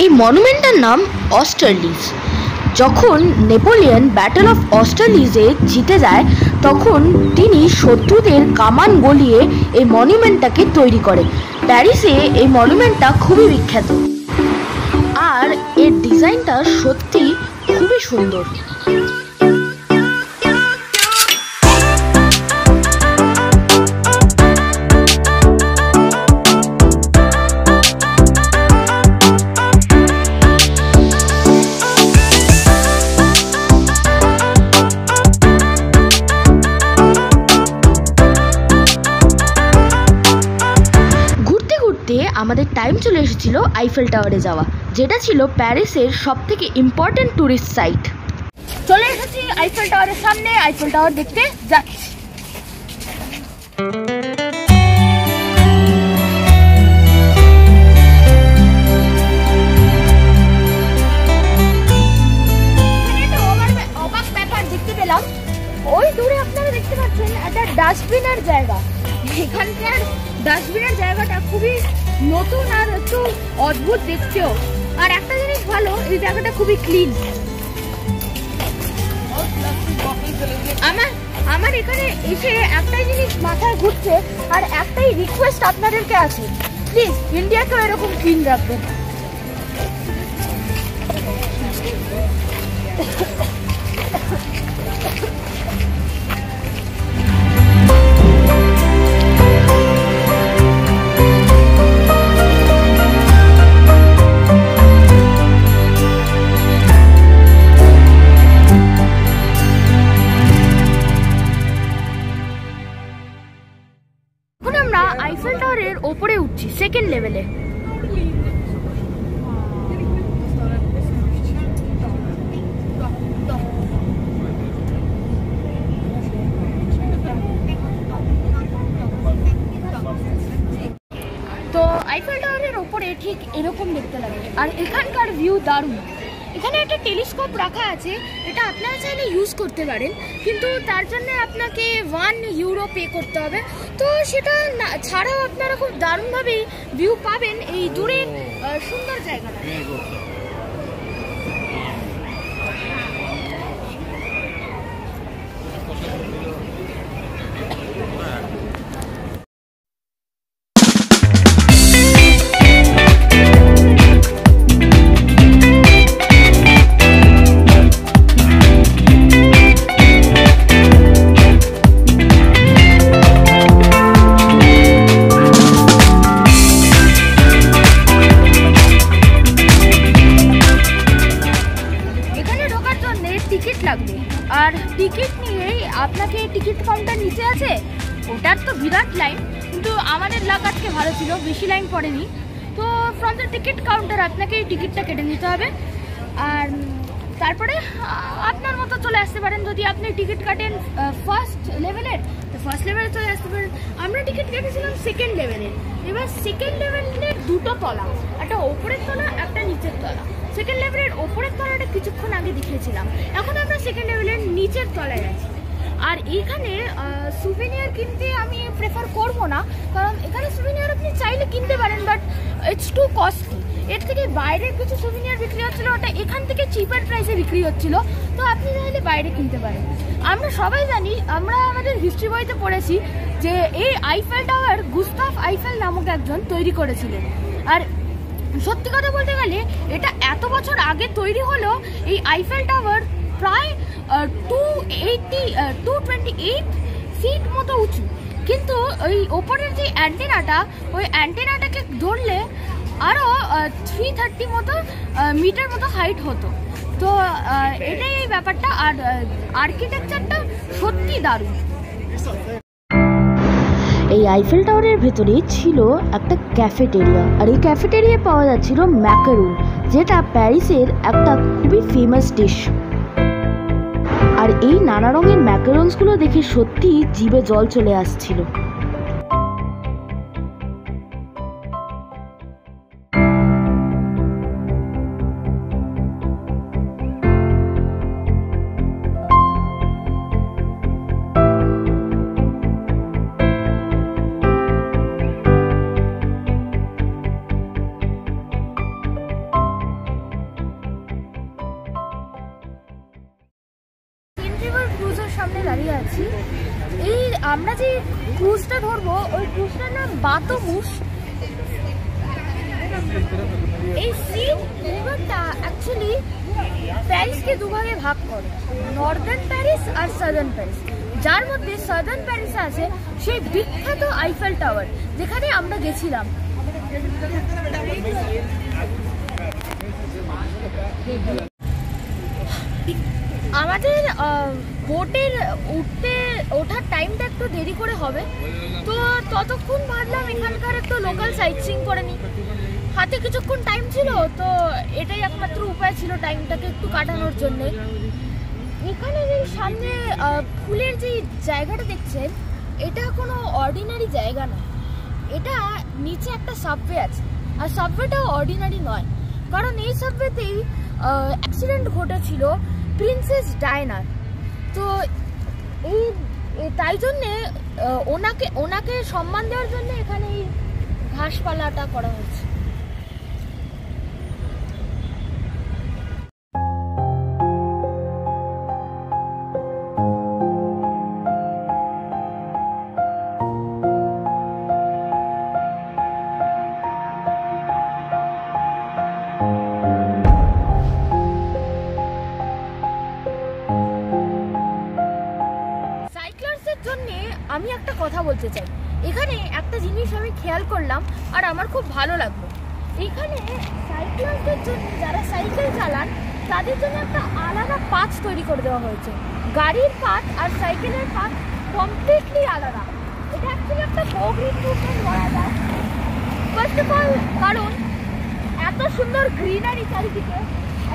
এই মনুমেন্টটার নাম অস্টারলিচ। যখন নেপোলিয়ন ব্যাটল অফ অস্টারলিচে জিতে যায় তখন তিনি শত্রুদের কামান গলিয়ে এই মনুমেন্টটাকে তৈরি করে। প্যারিসে এই মনুমেন্টটা খুবই বিখ্যাত আর এর ডিজাইনটা সত্যি খুবই সুন্দর। আমাদের টাইম চলে এসেছিল আইফেল টাওয়ারে যাওয়া, যেটা ছিল প্যারিসের সবথেকে ইম্পর্টেন্ট টুরিস্ট সাইট। চলে এসেছি আইফেল টাওয়ারের সামনে, আইফেল টাওয়ার দেখতে যাচ্ছি। অবাক ব্যাপার দেখতে পেলাম, ওই দূরে আপনারা দেখতে পাচ্ছেন একটা ডাস্টবিনের জায়গা। এখানকার ডাস্টবিনের জায়গাটা খুবই নতুন আর একটু অদ্ভুত দেখতেও। আর একটা জিনিস ভালো, এই জায়গাটা খুবই ক্লিন। আমার এখানে এসে একটাই জিনিস মাথায় ঘুরছে আর একটাই রিকোয়েস্ট আপনাদেরকে আছে, প্লিজ ইন্ডিয়াকেও এরকম ক্লিন রাখবেন। আইফেল টাওয়ারের ওপরে উঠছি, সেকেন্ড লেভেলে। তো আইফেল টাওয়ারের ওপরে ঠিক এরকম দেখতে লাগে আর এখানকার ভিউ দারুণ। এখানে একটা টেলিস্কোপ রাখা আছে, এটা আপনারা চাইলে ইউজ করতে পারেন, কিন্তু তার জন্য আপনাকে 1 ইউরো পে করতে হবে। তো সেটা ছাড়াও আপনারা খুব দারুণভাবে ভিউ পাবেন এই দূরের সুন্দর জায়গাটা। টিকিট লাগবে আর টিকিট নিয়েই আপনাকে টিকিট কাউন্টার নিচে আছে, ওটার তো বিরাট লাইন, কিন্তু আমাদের লাক আজকে ভালো ছিল, বেশি লাইন পড়েনি। তো ফ্রম দ্য টিকিট কাউন্টার আপনাকে এই টিকিটটা কেটে নিতে হবে আর তারপরে আপনার মতো চলে আসতে পারেন। যদি আপনি টিকিট কাটেন ফার্স্ট লেভেলের, তো ফার্স্ট লেভেলে চলে আসতে পারেন। আমরা টিকিট কেটেছিলাম সেকেন্ড লেভেলের। এবার সেকেন্ড লেভেলের দুটো তলা, একটা ওপরের তলা একটা নিচের তলা। সেকেন্ড লেভেলের ওপরের তলাটা কিছুক্ষণ আগে দেখিয়েছিলাম, এখন আমরা সেকেন্ড লেভেলের নিচের তলায় আছি। আর এইখানে সুভেনিয়ার কিনতে আমি প্রেফার করব না, কারণ এখানে সুভেনিয়ার আপনি চাইলে কিনতে পারেন, বাট ইটস টু কস্টলি। এর থেকে বাইরের কিছু সুভেনিয়ার বিক্রি হচ্ছিলো, ওটা এখান থেকে চিপার প্রাইসে বিক্রি হচ্ছিল, তো আপনি চাইলে বাইরে কিনতে পারেন। আমরা সবাই জানি, আমরা আমাদের হিস্ট্রি বইতে পড়েছি যে এই আইফেল টাওয়ার গুস্তাভ আইফেল নামক একজন তৈরি করেছিলেন। আর সত্যি কথা বলতে গেলে এটা এত বছর আগে তৈরি হলো, এই আইফেল টাওয়ার প্রায় 228 ফিট মতো উঁচু, কিন্তু ওই ওপরের যে অ্যান্টেনাটা, ওই অ্যান্টেনাটাকে ধরলে আরও 330 মতো মিটার মতো হাইট হতো। তো এটাই এই ব্যাপারটা, আর আর্কিটেকচারটা সত্যি দারুণ। এই আইফেল টাওয়ারের ভেতরে ছিল একটা ক্যাফেটেরিয়া, আর এই ক্যাফেটেরিয়ায় পাওয়া যাচ্ছিল ম্যাকারুন, যেটা প্যারিসের একটা খুবই ফেমাস ডিশ। আর এই নানা রঙের ম্যাকারুনসগুলো দেখে সত্যি জিভে জল চলে আসছিল। দাঁড়িয়ে আছি। এই আমরা যে ক্রুজটা ধরবো ওই ক্রুজটার নাম বাতমুস। এই সি রিভারটা অ্যাকচুয়ালি প্যারিসকে দুভাগে ভাগ করে, নর্দার্ন প্যারিস আর সাদার্ন প্যারিস। যার মধ্যে সাদার্ন প্যারিসে আছে সেই বিখ্যাত আইফেল টাওয়ার, যেখানে আমরা গেছিলাম। আমাদের বোটের ওঠার টাইমটা একটু দেরি করে হবে, তো ততক্ষণ ভাবলাম এখানকার একটু লোকাল সাইট সিইং করে নিই। হাতে কিছুক্ষণ টাইম ছিল, তো এটাই একমাত্র উপায় ছিল টাইমটাকে একটু কাটানোর জন্যে। এখানে যে সামনে ফুলের যে জায়গাটা দেখছেন, এটা কোনো অর্ডিনারি জায়গা না। এটা নিচে একটা সাবওয়ে আছে, আর সাবওয়েটাও অর্ডিনারি নয়, কারণ এই সাবওয়েতেই অ্যাক্সিডেন্ট ঘটেছিল প্রিন্সেস ডায়নার। তো এই তাই জন্যে ওনাকে সম্মান দেওয়ার জন্য এখানে এই ঘাসপালাটা করা হয়েছে। আমি একটা কথা বলতে চাই, এখানে একটা জিনিস আমি খেয়াল করলাম আর আমার খুব ভালো লাগলো। এখানে সাইক্লারদের জন্য, যারা সাইকেল চালান তাদের জন্য একটা আলাদা পাথ তৈরি করে দেওয়া হয়েছে। গাড়ির পাথ আর সাইকেলের পাথ কমপ্লিটলি আলাদা। এটা অ্যাকচুয়ালি একটা গভীর মুভমেন্ট বলা যায়। ফার্স্ট অফ অল কারণ এত সুন্দর গ্রিনারি চারিদিকে,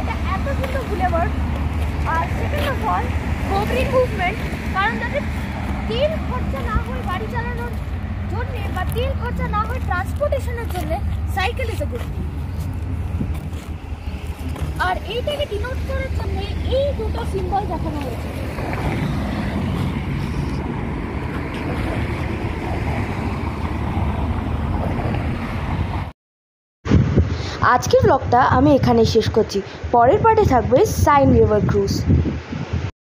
এটা এত সুন্দর বুলেভার্ড। আর সেকেন্ড অফ অল গভীর মুভমেন্ট, কারণ যাদের তেল খরচা না হয় গাড়ি চালানোর জন্য বা তেল খরচা না হয় ট্রান্সপোর্টেশনের জন্য, cycle is a good thing. আর এইটাকে ডিনোট করার জন্য এই দুটো সিম্বল দেখানো হয়েছে। আজকের ব্লগটা আমি এখানেই শেষ করছি। পরের পার্টে থাকবে সাইন রিভার ক্রুজ।